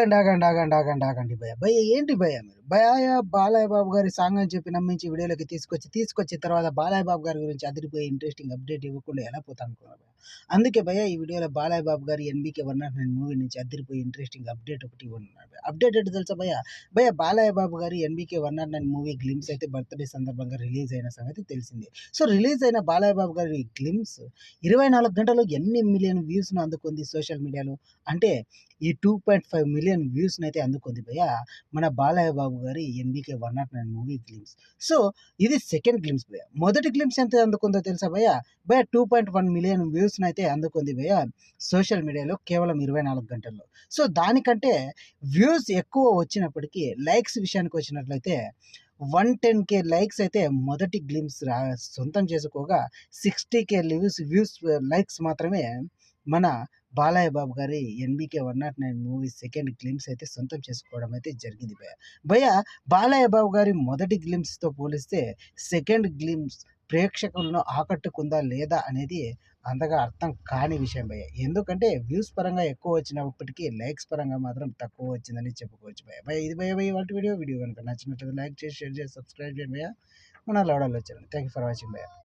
ఆగండి భయ్య. భయ్య ఏంటి భయ్య మీరు? భయ్య బాలయ్య బాబు గారి సాంగ్ అని చెప్పి నమ్మించి వీడియోలోకి తీసుకొచ్చిన తర్వాత బాలయ్య బాబు గారి గురించి అదిరిపోయి ఇంట్రెస్టింగ్ అప్డేట్ ఇవ్వకుండా ఎలా పోతానుకున్నారు భయ్య. అందుకే భయ్య ఈ వీడియోలో బాలయ్య బాబు గారి ఎన్బీకే 109 మూవీ నుంచి అదిరిపోయి ఇంట్రెస్టింగ్ అప్డేట్ ఒకటి ఇవ్వనున్నారు భయ్య. అప్డేట్ ఏంటి తెలుసా భయ్య? భయ్య బాలయ్య బాబు గారి ఎన్బీకే 109 మూవీ గ్లిమ్స్ అయితే బర్త్డే సందర్భంగా రిలీజ్ అయిన సంగతి తెలిసిందే. సో రిలీజ్ అయిన బాలయ్య బాబు గారి గ్లిమ్స్ 24 గంటల్లో ఎన్ని మిలియన్ వ్యూస్ను అందుకుంది సోషల్ మీడియాలో అంటే ఈ 2.5 మిలియన్ వ్యూస్ని అయితే అందుకుంది భయ్య మన బాలయ్య బాబు గారి ఎన్బీకే 109 మూవీ గ్లిమ్స్. సో ఇది సెకండ్ గ్లిమ్స్ భయ్య. మొదటి గ్లిమ్స్ ఎంత అందుకుందో తెలుసా భయ్య? భయ్య 2.1 మిలియన్ వ్యూస్ని అయితే అందుకుంది భయ్య సోషల్ మీడియాలో కేవలం 24 గంటల్లో. సో దానికంటే వ్యూస్ ఎక్కువ వచ్చినప్పటికీ లైక్స్ విషయానికి వచ్చినట్లయితే 110K లైక్స్ అయితే మొదటి గ్లిమ్స్ సొంతం చేసుకోగా 60K వ్యూస్ లైక్స్ మాత్రమే మన బాలయ్య బాబు గారి ఎన్బీకే 109 మూవీ సెకండ్ గ్లిమ్స్ అయితే సొంతం చేసుకోవడం అయితే జరిగింది భయ్య. భయ్య బాలయ్య బాబు గారి మొదటి గ్లిమ్స్తో పోలిస్తే సెకండ్ గ్లిమ్స్ ప్రేక్షకులను ఆకట్టుకుందా లేదా అనేది అంతగా అర్థం కాని విషయం భయ్య. ఎందుకంటే వ్యూస్ పరంగా ఎక్కువ వచ్చినప్పటికీ లైక్స్ పరంగా మాత్రం తక్కువ వచ్చిందని చెప్పుకోవచ్చు భయ్య. భయ్య ఇది భయ్య ఇవాల్టి వీడియో కనుక నచ్చినట్లయితే లైక్ చేసి షేర్ చేసి సబ్స్క్రైబ్ చేయండి భయ్య. మన లవడాలో వచ్చాను. థ్యాంక్ యూ ఫర్ వాచింగ్ భయ్య.